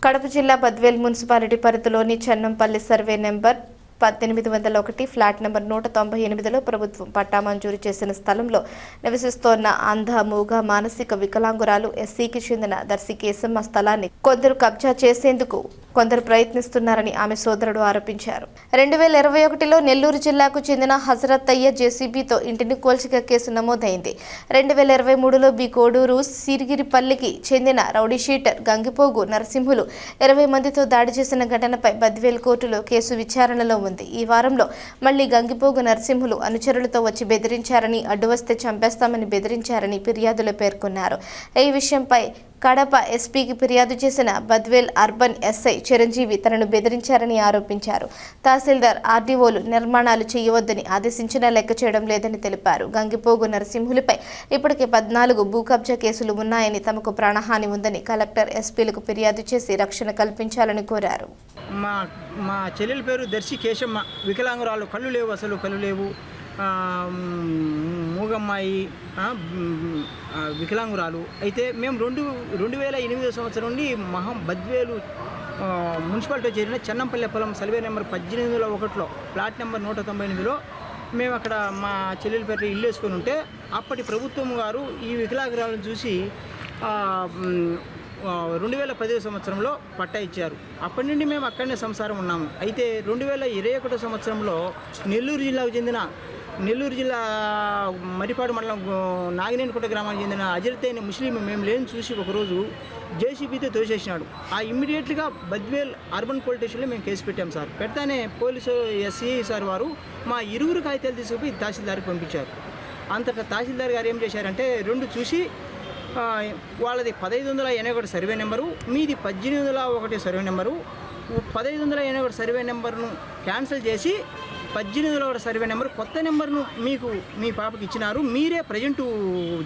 కడప జిల్లా బద్వేల్ మున్సిపాలిటీ పరిధిలోని Chennampalli survey number 1801 flat number 198లో ప్రభుత్వం పట్టా మంజూరు చేసిన స్థలంలో నివసిస్తోన్న అంధ మూగ మానసిక వికలాంగురాలు ఎస్సీకి చెందిన దర్శి కేశమ్మ స్థలాన్ని కొందరు కబ్జా చేసేందుకు కొందరు ప్రయత్నిస్తున్నారని ఆమె సోదరుడు ఆరోపించారు. 2021లో నెల్లూరు జిల్లాకు చెందిన హజరత్ అయ్య జేసీబీతో ఇంటిని కూల్చిక కేసు నమోదైంది. 2023లో బి కోడూరు సిరిగిరిపల్లికి చెందిన రౌడీ షీటర్ గంగిపోగు నరసింహులు 20 మందితో దాడి చేసిన ఘటనపై బద్వేల్ కోర్టులో కేసు విచారణలో ఉంది. ఈ వారంలో మళ్లీ గంగిపోగు నరసింహులు అనుచరులతో వచ్చి బెదిరించారని, అడ్డు వస్తే చంపేస్తామని బెదిరించారని ఫిర్యాదులో పేర్కొన్నారు. ఈ విషయంపై కడప ఎస్పీకి ఫిర్యాదు చేసిన బద్వేల్ అర్బన్ ఎస్ఐ చిరంజీవి తనను బెదిరించారని ఆరోపించారు. తహసీల్దార్ ఆర్డీఓలు నిర్మాణాలు చేయవద్దని ఆదేశించినా లెక్క చేయడం లేదని తెలిపారు. గంగిపోగు నరసింహులపై ఇప్పటికే 14 భూ కబ్జా కేసులు ఉన్నాయని, తమకు ప్రాణహాని ఉందని కలెక్టర్ ఎస్పీలకు ఫిర్యాదు చేసి రక్షణ కల్పించాలని కోరారు. మా చెల్లెల పేరు దర్శి కేశమ్మ, వికలాంగురాలు, కళ్ళు లేవు, అసలు కళ్ళు లేవు, మూగమ్మాయి, వికలాంగురాలు. అయితే మేము 2008 సంవత్సరం నుండి బద్వేలు మున్సిపాలిటీ చేరిన చెన్నంపల్లి పొలం సర్వే నెంబర్ 1801లో ఫ్లాట్ నెంబర్ 198లో మేము అక్కడ మా చెల్లెల పేరు ఇల్లు వేసుకొని ఉంటే అప్పటి ప్రభుత్వం గారు ఈ వికలాంగురాలను చూసి 2010 సంవత్సరంలో పట్టా ఇచ్చారు. అప్పటి నుండి మేము అక్కడనే సంసారం ఉన్నాము. అయితే 2021 సంవత్సరంలో నెల్లూరు జిల్లా మరిపాడు మండలం నాగినేనికోట గ్రామానికి చెందిన అజరత్ అయిన ముస్లిం మేము లేని చూసి ఒకరోజు జేసీబీతో తోసేసినాడు. ఇమ్మీడియట్గా బద్వేల్ అర్బన్ పోలీస్ స్టేషన్లో మేము కేసు పెట్టాం సార్. పెడతానే పోలీసు ఎస్సీ సార్ వారు మా ఇరువురు కాగితాలు తీసుకుపోయి తహసీల్దార్కి పంపించారు. అంతటా తహసీల్దార్ గారు ఏం చేశారంటే 2 చూసి వాళ్ళది 1581 సర్వే నెంబరు, మీది 1801 సర్వే నెంబరు, 1581 సర్వే నెంబర్ను క్యాన్సిల్ చేసి 1801 సర్వే నెంబర్ కొత్త నెంబర్ను మీ పాపకి ఇచ్చినారు, మీరే ప్రజెంటు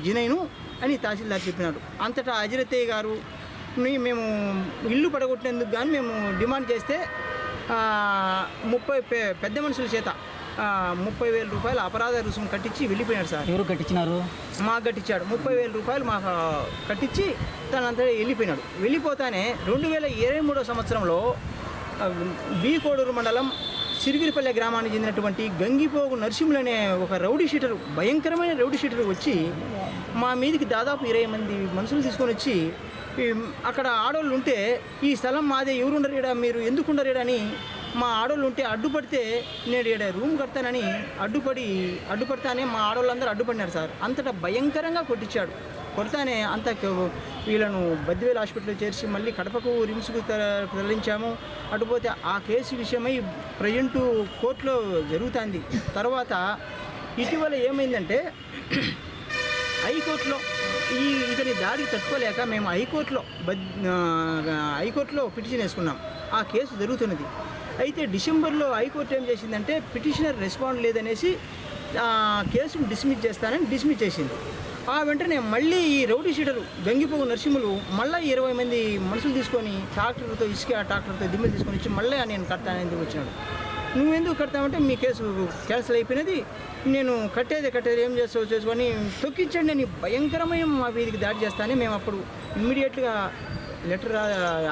జినైను అని తహసీల్దార్ చెప్పినారు. అంతటా అజరతయ్య గారు మేము ఇల్లు పడగొట్టినందుకు కానీ మేము డిమాండ్ చేస్తే 30 పెద్ద మనుషుల చేత 30,000 రూపాయలు అపరాధ రుసుము కట్టించి వెళ్ళిపోయాడు సార్. ఎవరు కట్టించినారు? మాకు కట్టించాడు. 30,000 రూపాయలు మాకు కట్టించి తనంతా వెళ్ళిపోయినాడు. వెళ్ళిపోతానే 2023 సంవత్సరంలో బి కోడూరు మండలం సిరిగిరిపల్లె గ్రామానికి చెందినటువంటి గంగిపోగు నరసింహులు అనే ఒక రౌడీ షీటరు, భయంకరమైన రౌడీ షీటరు వచ్చి మా మీదకి దాదాపు 20 మంది మనుషులు తీసుకొని వచ్చి అక్కడ ఆడోళ్ళు ఉంటే ఈ స్థలం మాదే, ఎవరుండరు ఈడ, మీరు ఎందుకు ఉండరు అని మా ఆడోళ్ళు ఉంటే అడ్డుపడితే నేను ఈడ రూమ్ కడతానని అడ్డుపడతానే మా ఆడోళ్ళందరూ అడ్డుపడినారు సార్. అంతటా భయంకరంగా కొట్టించాడు. కొడతానే అంతా వీళ్ళను బద్వేల్ హాస్పిటల్లో చేర్చి మళ్ళీ కడపకు రిమ్స్కు తరలించాము. అటుపోతే ఆ కేసు విషయమై ప్రజెంటు కోర్టులో జరుగుతుంది. తర్వాత ఇటీవల ఏమైందంటే హైకోర్టులో ఇతని దాడికి తట్టుకోలేక మేము హైకోర్టులో పిటిషన్ వేసుకున్నాం. ఆ కేసు జరుగుతున్నది. అయితే డిసెంబర్లో హైకోర్టు ఏం చేసిందంటే పిటిషనర్ రెస్పాండ్ లేదనేసి కేసును డిస్మిస్ చేస్తానని డిస్మిస్ చేసింది. వెంటనే మళ్ళీ ఈ రౌడీ షీటరు గంగిపోగు నరసింహులు మళ్ళీ 20 మంది మనుషులు తీసుకొని ట్రాక్టర్తో ట్రాక్టర్తో దిమ్మలు తీసుకొని వచ్చి మళ్ళీ నేను కడతానని వచ్చినాడు. నువ్వెందుకు కడతామంటే మీ కేసు క్యాన్సిల్ అయిపోయినది, నేను కట్టేది ఏం చేస్తావు చేసుకొని తొక్కించండి అని భయంకరమైన మా వీధికి దాడి చేస్తానే మేము అప్పుడు ఇమ్మీడియట్గా లెటర్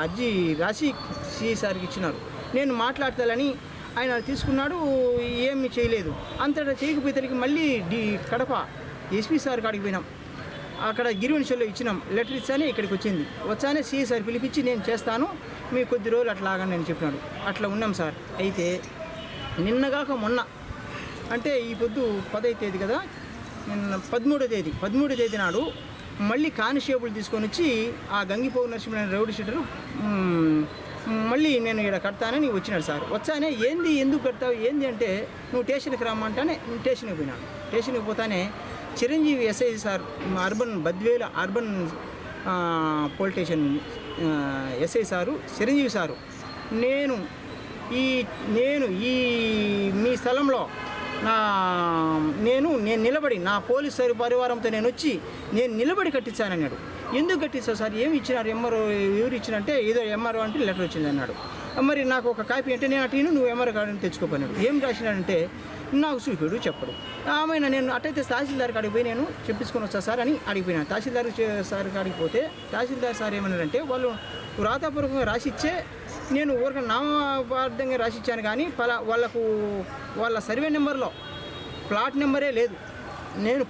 అర్జీ రాసి సిఐ సార్కి ఇచ్చినారు. నేను మాట్లాడతానని ఆయన తీసుకున్నాడు, ఏమీ చేయలేదు. అంతటా చేయకపోయేసరికి మళ్ళీ కడప ఎస్పీ సార్ కాడికి పోయినాం. అక్కడ గిరివెన్షన్లో ఇచ్చినాం. లెటర్ ఇచ్చానే ఇక్కడికి వచ్చింది. వచ్చానే సిఐ సార్ పిలిపించి నేను చేస్తాను, మీ కొద్ది రోజులు అట్లాగని నేను చెప్పినాడు. అట్లా ఉన్నాం సార్. అయితే నిన్నగాక మొన్న అంటే ఈ పొద్దు 10వ తేదీ కదా, నిన్న 13వ తేదీ నాడు మళ్ళీ కానిస్టేబుల్ తీసుకొని వచ్చి ఆ గంగిపోగు నరసింహులు రౌడీ షీటరు మళ్ళీ నేను ఇక్కడ కడతానని వచ్చినాడు సార్. వచ్చానే ఎందుకు కడతావు అంటే నువ్వు స్టేషన్కి రమ్మంటానే నేను స్టేషన్కి పోయినాను. స్టేషన్కి పోతానే Chiranjeevi SI sir, Badvel urban police station SI sir Chiranjeevi sir, నేను ఈ మీ స్థలంలో నేను నిలబడి నా పోలీసు పరివారంతో నేను నిలబడి కట్టించానన్నాడు. ఎందుకు కట్టిస్తావు సార్, ఏమి ఇచ్చినారు, ఎంఆర్ఓ ఎవరు ఇచ్చినంటే ఏదో ఎంఆర్ఓ అంటే లెటర్ వచ్చింది అన్నాడు. మరి నాకు ఒక కాపీ అంటే నేను అటు నువ్వు ఎంఆర్ కార్డుని తెచ్చుకోపోయినాడు. ఏం రాసినాడంటే నాకు చూపాడు చెప్పడు. ఆమె నేను అట్టయితే తహసీల్దార్ కాడికి పోయి నేను చెప్పించుకొని వస్తా సార్ అని అడిగిపోయినాను. తహసీల్దార్ సార్ కాడికి పోతే తహసీల్దార్ సార్ ఏమన్నారంటే వాళ్ళు వ్రాతపూర్వకంగా రాసిచ్చే నేను ఊరికి నామబార్థంగా రాసిచ్చాను కానీ వాళ్ళకు వాళ్ళ సర్వే నెంబర్లో ప్లాట్ నెంబరే లేదు. నేను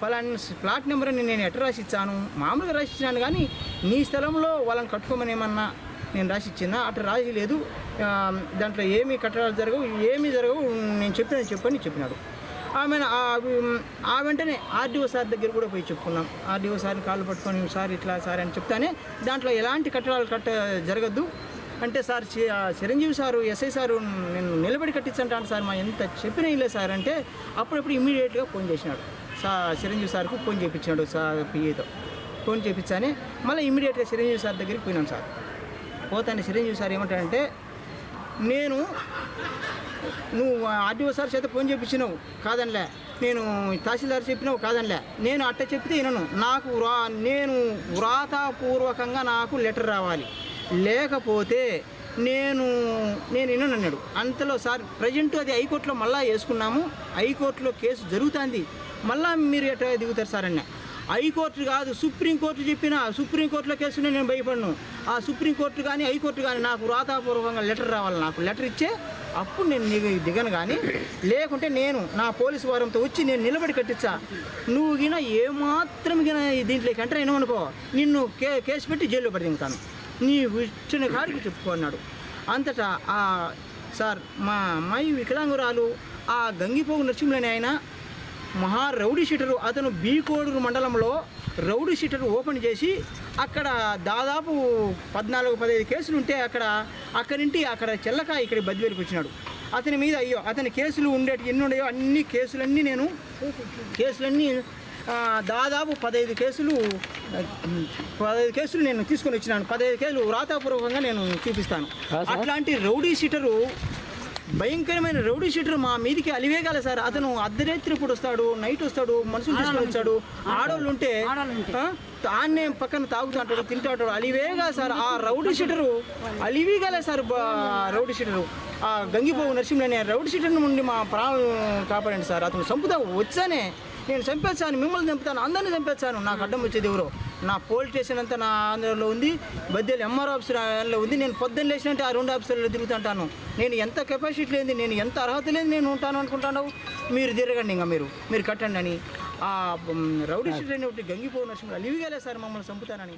ప్లాట్ నెంబర్ అని నేను ఎట్లా రాసిచ్చాను, మామూలుగా రాసిచ్చాను కానీ నీ స్థలంలో వాళ్ళని కట్టుకోమని ఏమన్నా నేను రాసిచ్చిందా? అట్లా రాసి లేదు, దాంట్లో ఏమీ కట్టడాలు జరగవు, ఏమీ జరగవు, నేను చెప్పని చెప్పినాడు. ఆ వెంటనే ఆర్డీఓ సార్ దగ్గర కూడా పోయి చెప్పుకున్నాం. ఆర్డీఓ సార్ని కాళ్ళు పట్టుకొని సార్ ఇట్లా సార్ అని చెప్తానే దాంట్లో ఎలాంటి కట్టడాలు జరగద్దు అంటే sir Chiranjeevi sir SI sir నేను నిలబడి కట్టించంటాను సార్, మా ఎంత చెప్పినా ఇల్లే సార్ అంటే అప్పుడప్పుడు ఇమ్మీడియట్గా ఫోన్ చేసినాడు. చిరంజీవి సార్కు ఫోన్ చేయించినాడు. సార్ పిఏతో ఫోన్ చేయించానే మళ్ళీ ఇమ్మీడియట్గా చిరంజీవి సార్ దగ్గరికి పోయినాం. సార్ పోతాను చిరంజీవి సార్ ఏమంటాడంటే నువ్వు ఆర్డీఓ సార్ చేత ఫోన్ చేయించినావు కాదనిలే, నేను తహసీల్దార్ చెప్పినావు కాదనిలే, నేను అట్ట చెప్తే వినను, నేను వ్రాతపూర్వకంగా నాకు లెటర్ రావాలి, లేకపోతే నేను వినన్నాడు. అంతలో సార్ ప్రజెంట్ అది హైకోర్టులో మళ్ళీ వేసుకున్నాము, హైకోర్టులో కేసు జరుగుతుంది, మళ్ళీ మీరు ఎట్లా దిగుతారు సార్ అన్న. హైకోర్టు కాదు సుప్రీంకోర్టు చెప్పిన సుప్రీంకోర్టులో కేసునే నేను భయపడను. ఆ సుప్రీంకోర్టు కానీ హైకోర్టు కానీ నాకు వ్రాతపూర్వకంగా లెటర్ రావాలి, నాకు లెటర్ ఇచ్చే అప్పుడు నేను దిగను, కానీ లేకుంటే నేను నా పోలీసు వారంతో వచ్చి నేను నిలబడి కట్టించా. నువ్వు గిన ఏమాత్రం గిన దీంట్లోకి ఎంటర్ అయినావనుకో నిన్ను కేసు పెట్టి జైల్లో పడి దిగుతాను, నీ ఇచ్చిన కాడికి చెప్పుకో అన్నాడు. అంతటా సార్ మా అమ్మాయి వికలాంగురాలు ఆ గంగిపోగు నరసింహులని ఆయన మహా రౌడీ షీటరు, అతను బీకోడూరు మండలంలో రౌడీ షీటర్ ఓపెన్ చేసి అక్కడ దాదాపు 14-15 కేసులు ఉంటే అక్కడి నుండి అక్కడ చెల్లక ఇక్కడ బద్వేలుకి వచ్చినాడు. అతని మీద అతని కేసులు ఎన్ని ఉన్నాయో అన్ని కేసులన్నీ దాదాపు 15 కేసులు నేను తీసుకొని వచ్చినాను. 15 కేసులు వ్రాతపూర్వకంగా నేను చూపిస్తాను. అట్లాంటి రౌడీ షీటరు, భయంకరమైన రౌడీ షీటర్ మా మీదికి అలివేగాలి సార్. అతను అర్ధరాత్రి ఇప్పుడు వస్తాడు, నైట్ వస్తాడు, మనుషులు తీసుకొని వచ్చాడు, ఆడవాళ్ళు ఉంటే ఆన్నే పక్కన తాగుతుంటాడు, తింటాడు, అలివేగా సార్. ఆ రౌడీ షీటరు అలివేగాలే సార్. రౌడీ షీటరు ఆ గంగిపోగు నరసింహులనే రౌడీ షీటర్ నుండి మా ప్రాణం కాపాడండి సార్. అతను చంపుతా వచ్చానే, నేను చంపేస్తాను, మిమ్మల్ని చంపుతాను, అందరినీ చంపేస్తాను, నాకు అడ్డం వచ్చేది ఎవరో. నా పోలీస్ స్టేషన్ అంతా నా ఆంధ్రలో ఉంది, బద్దేలు ఎంఆర్ ఆఫీసులో ఉంది. నేను పొద్దున్న లేచినట్టే ఆ 2 ఆఫీసులలో తిరుగుతుంటాను. నేను ఎంత కెపాసిటీ లేని, నేను ఎంత అర్హత లేని నేను ఉంటాను అనుకుంటాను. మీరు తిరగండి, ఇంకా మీరు కట్టండి అని ఆ రౌడీ షీటర్ అనేటువంటి గంగిపోగు నరసింహులు అలివిగాలే సార్ మమ్మల్ని చంపుతానని.